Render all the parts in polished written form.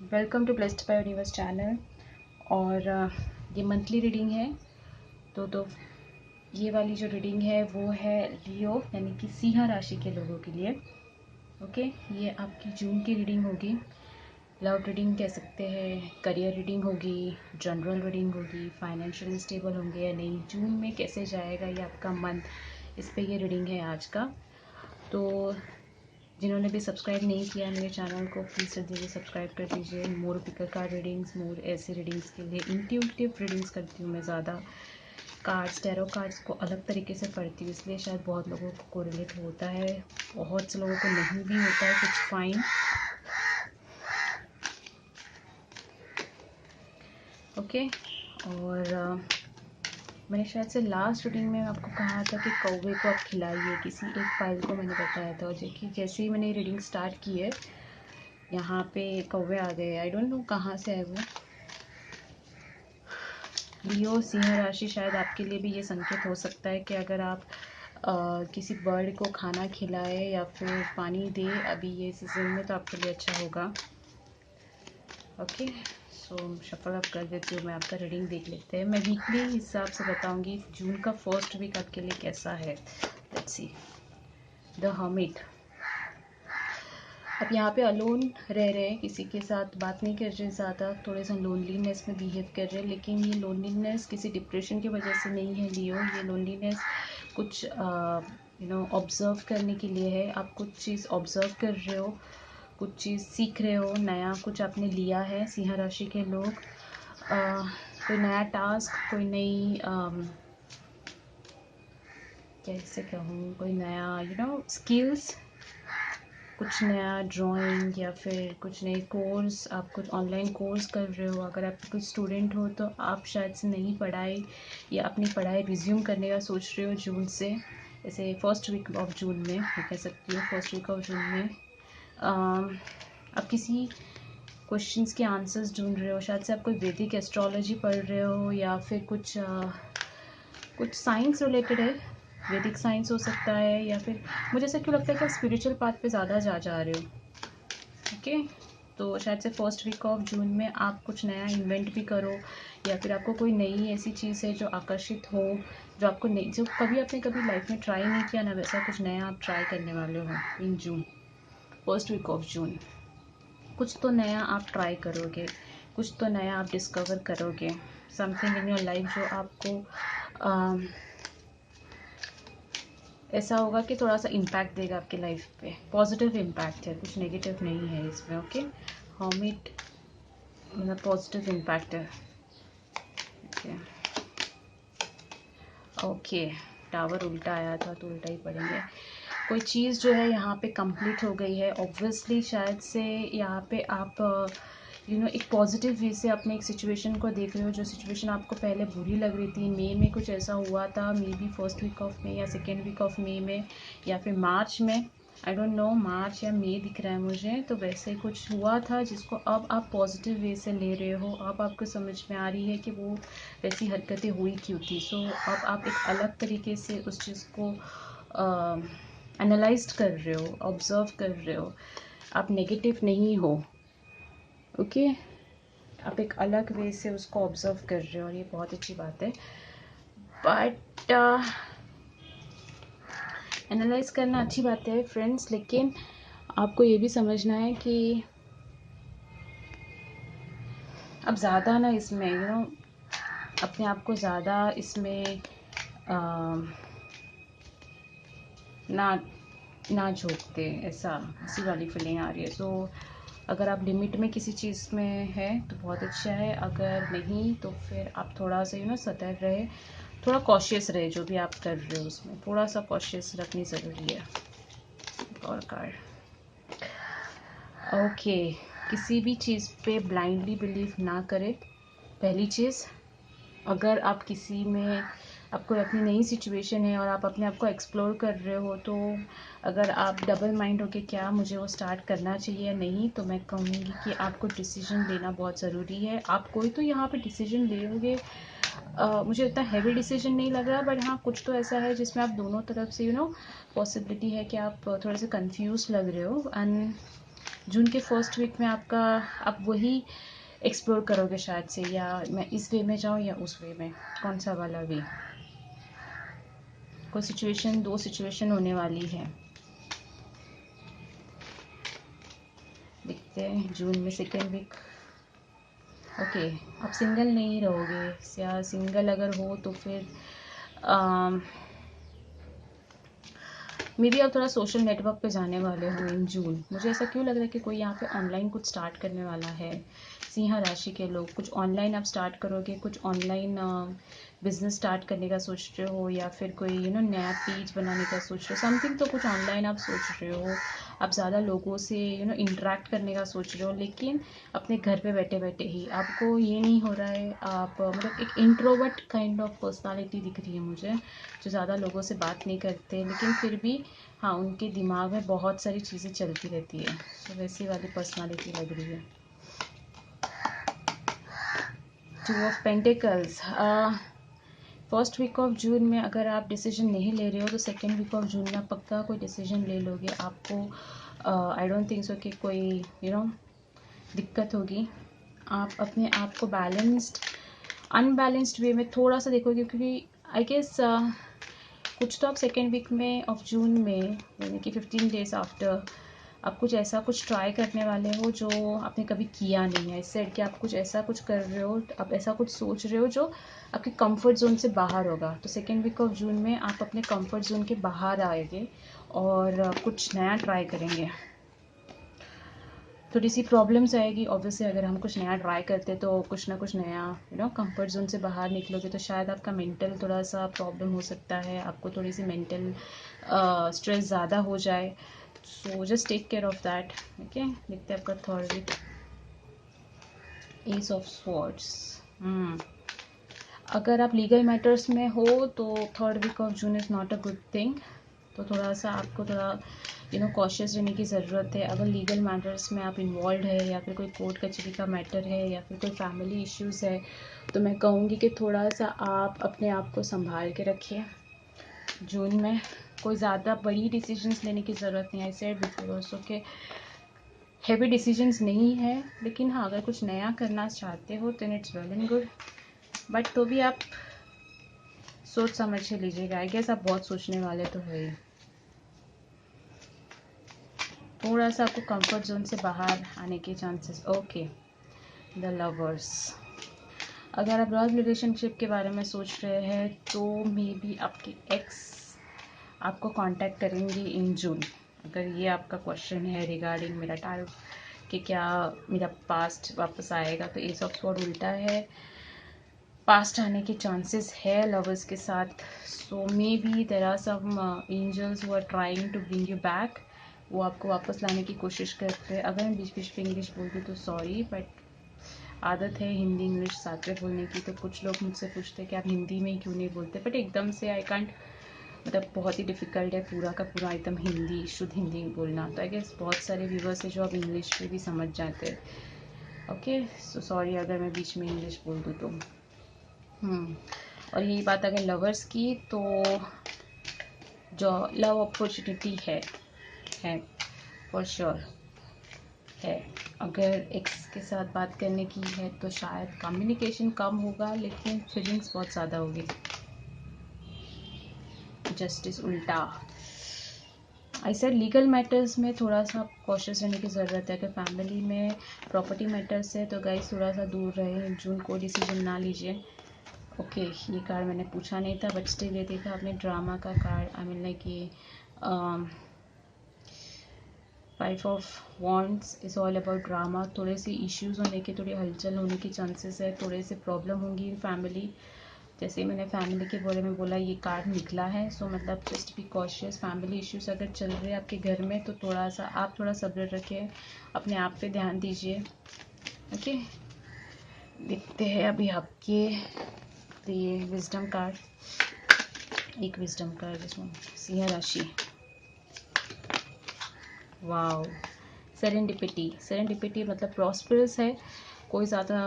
Welcome to blessed by universe channel. और ये monthly reading है। तो ये वाली जो रीडिंग है वो है लियो यानी कि सिंह राशि के लोगों के लिए। ओके, ये आपकी जून की रीडिंग होगी। लव रीडिंग कह सकते हैं, करियर रीडिंग होगी, जनरल रीडिंग होगी, फाइनेंशियल स्टेबल होंगे या नहीं, जून में कैसे जाएगा ये आपका मंथ, इस पे ये रीडिंग है आज का। तो जिन्होंने भी सब्सक्राइब नहीं किया मेरे चैनल को, प्लीज़ जल्दी सब्सक्राइब कर दीजिए। मोर पिकर कार्ड रीडिंग्स, मोर ऐसे रीडिंग्स के लिए इंट्यूटिव रीडिंग्स करती हूँ मैं ज़्यादा। कार्ड्स, टैरो कार्ड्स को अलग तरीके से पढ़ती हूँ, इसलिए शायद बहुत लोगों को कोरिलेट होता है, बहुत से लोगों को नहीं भी होता है, कुछ फाइन। ओके, और मैंने शायद से लास्ट रीडिंग में आपको कहा था कि कौवे को आप खिलाइए, किसी एक फाइल को मैंने बताया था। और जैसे ही मैंने रीडिंग स्टार्ट की है, यहाँ पे कौवे आ गए। आई डोंट नो कहाँ से आए वो। लियो सिंह राशि, शायद आपके लिए भी ये संकेत हो सकता है कि अगर आप किसी बर्ड को खाना खिलाए या फिर पानी दे अभी ये सीज़न में, तो आपके लिए अच्छा होगा। ओके, सो शफल अप कर देती हूँ मैं, आपका रीडिंग देख लेते हैं। मैं वीकली हिसाब से बताऊंगी जून का फर्स्ट वीक आपके लिए कैसा है। Let's see. The hermit. अब यहाँ पे अलोन रह रहे हैं, किसी के साथ बात नहीं कर रहे ज़्यादा, थोड़े सा लोनलीनेस में बिहेव कर रहे हैं। लेकिन ये लोनलीनेस किसी डिप्रेशन की वजह से नहीं है लियो। ये लोनलीनेस कुछ ऑब्ज़र्व करने के लिए है। आप कुछ चीज़ ऑब्ज़र्व कर रहे हो, कुछ चीज़ सीख रहे हो, नया कुछ आपने लिया है सिंह राशि के लोग। कोई नया टास्क, कोई नई कैसे कहूँ, कोई नया स्किल्स, कुछ नया ड्राइंग या फिर कुछ नए कोर्स, आप कुछ ऑनलाइन कोर्स कर रहे हो। अगर आप कुछ स्टूडेंट हो तो आप शायद से नई पढ़ाई या अपनी पढ़ाई रिज्यूम करने का सोच रहे हो जून से, जैसे फर्स्ट वीक ऑफ जून में मैं कह सकती हूँ। फर्स्ट वीक ऑफ जून में आप किसी क्वेश्चंस के आंसर्स ढूंढ रहे हो। शायद से आप कोई वैदिक एस्ट्रोलॉजी पढ़ रहे हो या फिर कुछ साइंस रिलेटेड है, वैदिक साइंस हो सकता है। या फिर मुझे ऐसा क्यों लगता है कि आप स्पिरिचुअल पाथ पे ज़्यादा जा रहे हो। ओके, तो शायद से फर्स्ट वीक ऑफ जून में आप कुछ नया इन्वेंट भी करो, या फिर आपको कोई नई ऐसी चीज़ है जो आकर्षित हो, जो आपको नहीं, जो कभी लाइफ में ट्राई नहीं किया ना, वैसा कुछ नया आप ट्राई करने वाले हो इन जून। फर्स्ट वीक ऑफ जून कुछ तो नया आप ट्राई करोगे, कुछ तो नया आप डिस्कवर करोगे। समथिंग इन योर लाइफ जो आपको ऐसा होगा कि थोड़ा सा इम्पैक्ट देगा आपकी लाइफ पे। पॉजिटिव इम्पैक्ट है, कुछ नेगेटिव नहीं है इसमें। ओके, हर्मिट मतलब पॉजिटिव इम्पैक्ट है। ओके, टावर उल्टा आया था तो उल्टा ही पढ़ेंगे। कोई चीज़ जो है यहाँ पे कंप्लीट हो गई है ऑब्वियसली। शायद से यहाँ पे आप एक पॉजिटिव वे से अपने एक सिचुएशन को देख रहे हो। जो सिचुएशन आपको पहले बुरी लग रही थी, मई में कुछ ऐसा हुआ था, maybe first week of मई या सेकेंड वीक ऑफ मई में या फिर मार्च में, आई डोंट नो, मार्च या मई दिख रहा है मुझे। तो वैसे ही कुछ हुआ था जिसको अब आप पॉजिटिव वे से ले रहे हो। अब आपको समझ में आ रही है कि वो वैसी हरकतें हुई क्यों थी। सो अब आप एक अलग तरीके से उस चीज़ को एनालाइज कर रहे हो, ऑब्जर्व कर रहे हो। आप नेगेटिव नहीं हो। ओके, आप एक अलग वे से उसको ऑब्जर्व कर रहे हो और ये बहुत अच्छी बात है। बट एनालाइज करना अच्छी बात है फ्रेंड्स, लेकिन आपको ये भी समझना है कि अब ज़्यादा ना इसमें अपने आप को ज़्यादा इसमें ना झोंकते, ऐसी वाली फीलिंग आ रही है। सो अगर आप लिमिट में किसी चीज़ में है तो बहुत अच्छा है, अगर नहीं तो फिर आप थोड़ा सा सतर्क रहे, थोड़ा कॉशियस रहे। जो भी आप कर रहे हो उसमें थोड़ा सा कॉशियस रखनी ज़रूरी है। और कार्ड ओके, किसी भी चीज़ पे ब्लाइंडली बिलीव ना करें। पहली चीज़, अगर आप किसी में आपको अपनी नई सिचुएशन है और आप अपने आप को एक्सप्लोर कर रहे हो, तो अगर आप डबल माइंड हो कि क्या मुझे वो स्टार्ट करना चाहिए या नहीं, तो मैं कहूँगी कि आपको डिसीजन लेना बहुत ज़रूरी है। आप कोई तो यहाँ पे डिसीजन लोगे, मुझे इतना हैवी डिसीजन नहीं लग रहा, बट हाँ कुछ तो ऐसा है जिसमें आप दोनों तरफ से पॉसिबिलिटी है कि आप थोड़े से कंफ्यूज लग रहे हो। एंड जून के फर्स्ट वीक में आपका आप वही एक्सप्लोर करोगे शायद से, या मैं इस वे में जाऊँ या उस वे में, कौन सा वाला वे। कोई सिचुएशन, दो सिचुएशन होने वाली है। देखते हैं जून में सेकेंड वीक। ओके, आप सिंगल नहीं रहोगे, या सिंगल अगर हो तो फिर मे बी आप थोड़ा सोशल नेटवर्क पे जाने वाले हो इन जून। मुझे ऐसा क्यों लग रहा है कि कोई यहाँ पे ऑनलाइन कुछ स्टार्ट करने वाला है। सिंह राशि के लोग कुछ ऑनलाइन आप स्टार्ट करोगे, कुछ ऑनलाइन बिजनेस स्टार्ट करने का सोच रहे हो, या फिर कोई नया पेज बनाने का सोच रहे हो, समथिंग तो कुछ ऑनलाइन आप सोच रहे हो। आप ज़्यादा लोगों से इंटरेक्ट करने का सोच रहे हो, लेकिन अपने घर पे बैठे बैठे ही आपको ये नहीं हो रहा है। आप मतलब एक इंट्रोवर्ट काइंड ऑफ पर्सनालिटी दिख रही है मुझे, जो ज़्यादा लोगों से बात नहीं करते, लेकिन फिर भी हाँ उनके दिमाग में बहुत सारी चीज़ें चलती रहती है। तो वैसी वाली पर्सनालिटी लग रही है। Two of pentacles. First week of June में अगर आप डिसीजन नहीं ले रहे हो तो सेकेंड वीक ऑफ जून में आप पक्का कोई डिसीजन ले लोगे। आपको आई डोंट थिंक सो कि कोई दिक्कत होगी। आप अपने आप को बैलेंस्ड अनबैलेंस्ड वे में थोड़ा सा देखोगे, क्योंकि आई गेस कुछ तो आप सेकेंड वीक में ऑफ जून में, यानी कि 15 डेज आफ्टर, आप कुछ ऐसा कुछ ट्राई करने वाले हो जो आपने कभी किया नहीं है। इससे कि आप कुछ ऐसा कुछ कर रहे हो, आप ऐसा कुछ सोच रहे हो जो आपके कंफर्ट जोन से बाहर होगा। तो सेकेंड वीक ऑफ जून में आप अपने कंफर्ट जोन के बाहर आएंगे और कुछ नया ट्राई करेंगे। थोड़ी सी प्रॉब्लम्स आएगी ऑब्वियसली, अगर हम कुछ नया ट्राई करते तो कुछ ना कुछ नया कंफर्ट जोन से बाहर निकलोगे तो शायद आपका मेंटल थोड़ा सा प्रॉब्लम हो सकता है, आपको थोड़ी सी मेंटल स्ट्रेस ज़्यादा हो जाए। So just take care of that. Okay, देखते हैं आपका third week. Ace of swords. अगर आप लीगल मैटर्स में हो तो third week of June is not a good thing. तो थोड़ा सा आपको थोड़ा कॉशियस रहने की ज़रूरत है। अगर लीगल मैटर्स में आप इन्वॉल्व है, या फिर कोई कोर्ट कचहरी का मैटर है, या फिर कोई फैमिली इश्यूज़ है, तो मैं कहूँगी कि थोड़ा सा आप अपने आप को संभाल के रखिए। जून में कोई ज़्यादा बड़ी डिसीजंस लेने की ज़रूरत नहीं है। आई सेड बिफोर ऑल्सो के हैवी डिसीजंस नहीं है, लेकिन हाँ अगर कुछ नया करना चाहते हो तो it's well and good, but तो भी आप सोच समझ के लीजिएगा। आई गेस आप बहुत सोचने वाले तो है ही। थोड़ा सा आपको कंफर्ट जोन से बाहर आने के चांसेस। Okay, the lovers. अगर आप लव रिलेशनशिप के बारे में सोच रहे हैं तो मे बी आपके एक्स आपको कांटेक्ट करेंगे इन जून। अगर ये आपका क्वेश्चन है रिगार्डिंग मेरा टाइम कि क्या मेरा पास्ट वापस आएगा, तो एस ऑफ स्वॉर्ड उल्टा है, पास्ट आने के चांसेस है लवर्स के साथ। So maybe there are some angels who are trying to bring you back. वो आपको वापस लाने की कोशिश करते हैं। अगर मैं बीच बीच में इंग्लिश बोलती तो सॉरी, बट आदत है हिंदी इंग्लिश साथ में बोलने की। तो कुछ लोग मुझसे पूछते हैं कि आप हिंदी में ही क्यों नहीं बोलते, बट एकदम से आई कांट, मतलब बहुत ही डिफ़िकल्ट है पूरा का पूरा एकदम हिंदी, शुद्ध हिंदी बोलना। तो आई गेस बहुत सारे व्यूवर्स हैं जो अब इंग्लिश में भी समझ जाते हैं। ओके, सो सॉरी अगर मैं बीच में इंग्लिश बोल दूँ तो। और यही बात अगर लवर्स की, तो जो लव अपॉर्चुनिटी है फॉर श्योर है। अगर एक्स के साथ बात करने की है तो शायद कम्युनिकेशन कम होगा, लेकिन फीलिंग्स बहुत ज़्यादा होगी। जस्टिस उल्टा। आई सेड लीगल मैटर्स में थोड़ा सा कॉशियस रहने की ज़रूरत है। अगर फैमिली में प्रॉपर्टी मैटर्स है तो गाइस थोड़ा सा दूर रहे। जून को डिसीजन ना लीजिए। ओके, ये कार्ड मैंने पूछा नहीं था, बट स्टिल ये देखा आपने, ड्रामा का कार्ड। आई मीन लाइक ये 5 of wands is all about drama. थोड़े से इश्यूज़ होने के, थोड़ी हलचल होने की चांसेस है, थोड़े से प्रॉब्लम होंगी इन फैमिली। जैसे मैंने फैमिली के बारे में बोला, ये कार्ड निकला है। सो मतलब just be cautious. Family issues अगर चल रहे हैं आपके घर में तो थोड़ा सा आप थोड़ा सब्र रखें, अपने आप पे ध्यान दीजिए। ओके, देखते हैं अभी आपके ये विजडम कार्ड। एक विजडम कार्ड इसमें सिंह राशि। वाओ, सेरेंडिपिटी मतलब प्रॉस्परस है। कोई ज़्यादा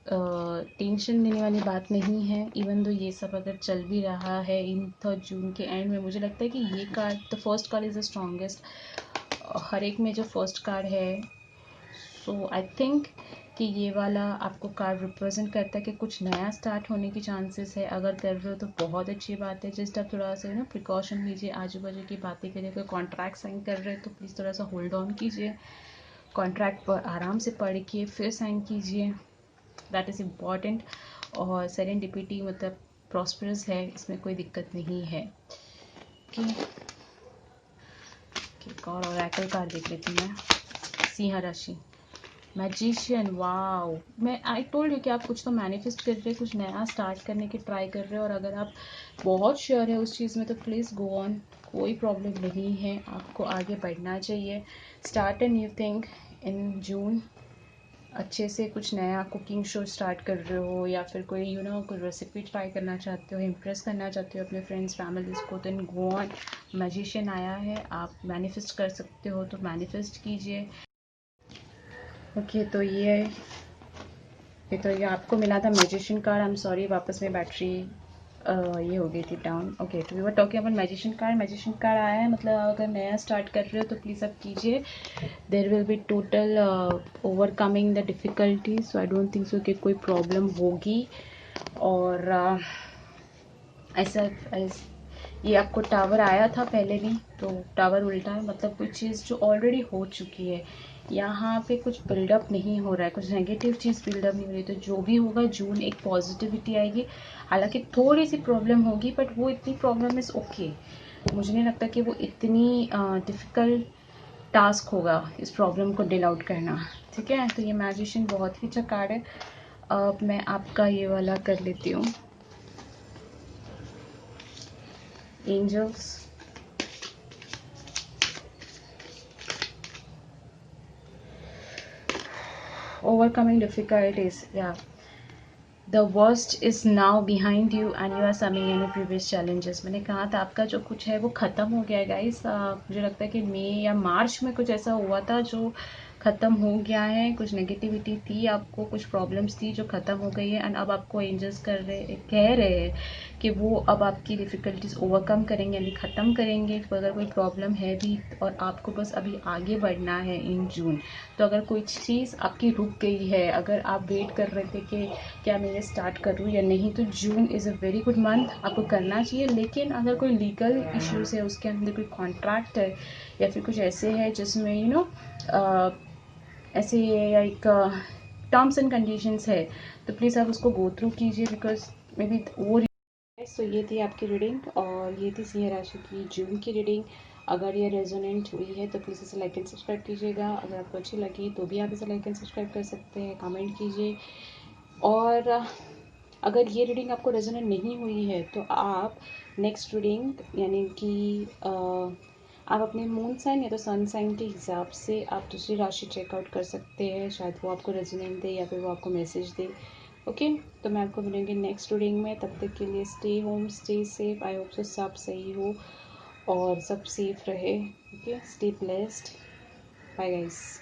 टेंशन देने वाली बात नहीं है। इवन दो ये सब अगर चल भी रहा है इन थर्ड जून के एंड में, मुझे लगता है कि ये card, the first card is the strongest. हर एक में जो फर्स्ट कार्ड है सो आई थिंक कि ये वाला आपको कार्ड रिप्रेजेंट करता है कि कुछ नया स्टार्ट होने की चांसेस है। अगर कर रहे हो तो बहुत अच्छी बात है। जस्ट आप थोड़ा सा ना प्रिकॉशन लीजिए, आजू बाजू की बातें करिए। कोई कॉन्ट्रैक्ट साइन कर रहे हो तो प्लीज़ थोड़ा सा होल्ड ऑन कीजिए, कॉन्ट्रैक्ट पर आराम से पढ़ के फिर साइन कीजिए, दैट इज़ इम्पॉर्टेंट। और सेरेंडिपिटी मतलब प्रॉस्परस है, इसमें कोई दिक्कत नहीं है। एक और ओरेकल कार्ड देख लेती हूँ मैं। सिंह राशि, मैजिशियन, वाओ। मैं आई टोल्ड यू कि आप कुछ तो मैनिफेस्ट कर रहे हैं, कुछ नया स्टार्ट करने की ट्राई कर रहे हो। और अगर आप बहुत श्योर है उस चीज़ में तो प्लीज़ गो ऑन, कोई प्रॉब्लम नहीं है, आपको आगे बढ़ना चाहिए। Start a new thing in June. अच्छे से कुछ नया कुकिंग शो स्टार्ट कर रहे हो या फिर कोई कोई रेसिपी ट्राई करना चाहते हो, इम्प्रेस करना चाहते हो अपने फ्रेंड्स फैमिलीज़ को, तो गो ऑन। मैजिशियन आया है, आप मैनिफेस्ट कर सकते हो तो मैनिफेस्ट कीजिए। ओके, तो ये आपको मिला था magician card. I am sorry, वापस में बैटरी ये हो गई थी डाउन। ओके, तो we were talking about magician card. Magician card आया है, मतलब अगर नया स्टार्ट कर रहे हो तो प्लीज़ आप कीजिए। There will be total overcoming the difficulties, so I don't think so कि कोई प्रॉब्लम होगी। और ऐसा ये आपको टावर आया था पहले भी, तो टावर उल्टा है, मतलब कोई चीज़ जो ऑलरेडी हो चुकी है। यहाँ पे कुछ बिल्डअप नहीं हो रहा है, कुछ नेगेटिव चीज़ बिल्डअप नहीं हो रही। तो जो भी होगा जून एक पॉजिटिविटी आएगी। हालांकि थोड़ी सी प्रॉब्लम होगी, बट वो इतनी प्रॉब्लम इज़ ओके। मुझे नहीं लगता कि वो इतनी डिफ़िकल्ट टास्क होगा इस प्रॉब्लम को डील आउट करना। ठीक है, तो ये मैजिशियन बहुत ही अच्छा कार्ड है। अब मैं आपका ये वाला कर लेती हूँ, angels. Overcoming difficulties, yeah. The worst is now behind you and you are summing any previous challenges. मैंने कहा था आपका जो कुछ है वो ख़त्म हो गया है गाइस। मुझे लगता है कि मई या मार्च में कुछ ऐसा हुआ था जो ख़त्म हो गया है। कुछ नेगेटिविटी थी, आपको कुछ प्रॉब्लम्स थी जो ख़त्म हो गई है। एंड अब आपको एंजल्स कह रहे हैं कि वो अब आपकी डिफ़िकल्टीज ओवरकम करेंगे, यानी ख़त्म करेंगे। तो अगर कोई प्रॉब्लम है भी और आपको बस अभी आगे बढ़ना है इन जून, तो अगर कोई चीज़ आपकी रुक गई है, अगर आप वेट कर रहे थे कि क्या मैं ये स्टार्ट करूँ या नहीं, तो June is a very good month, आपको करना चाहिए। लेकिन अगर कोई लीगल इश्यूज़ है, उसके अंदर कोई कॉन्ट्रैक्ट है या फिर कुछ ऐसे है जिसमें ऐसे एक टर्म्स एंड कंडीशंस है, तो प्लीज़ आप उसको गो थ्रू कीजिए, बिकॉज मे बी वो। सो ये थी आपकी रीडिंग और ये थी सिंह राशि की जून की रीडिंग। अगर ये रेजोनेंट हुई है तो प्लीज़ इसे लाइक एंड सब्सक्राइब कीजिएगा। अगर आपको अच्छी लगी तो भी आप इसे लाइक एंड सब्सक्राइब कर सकते हैं, कमेंट कीजिए। और अगर ये रीडिंग आपको रेजोनेंट नहीं हुई है तो आप नेक्स्ट रीडिंग यानी कि आप अपने मून साइन या तो सन साइन के हिसाब से आप दूसरी राशि चेकआउट कर सकते हैं। शायद वो आपको रेजोनेंट दे या फिर वो आपको मैसेज दे। ओके, तो मैं आपको मिलूंगी नेक्स्ट रीडिंग में। तब तक के लिए stay home, stay safe. I hope so सब सही हो और सब सेफ रहे। Okay, stay blessed, bye guys.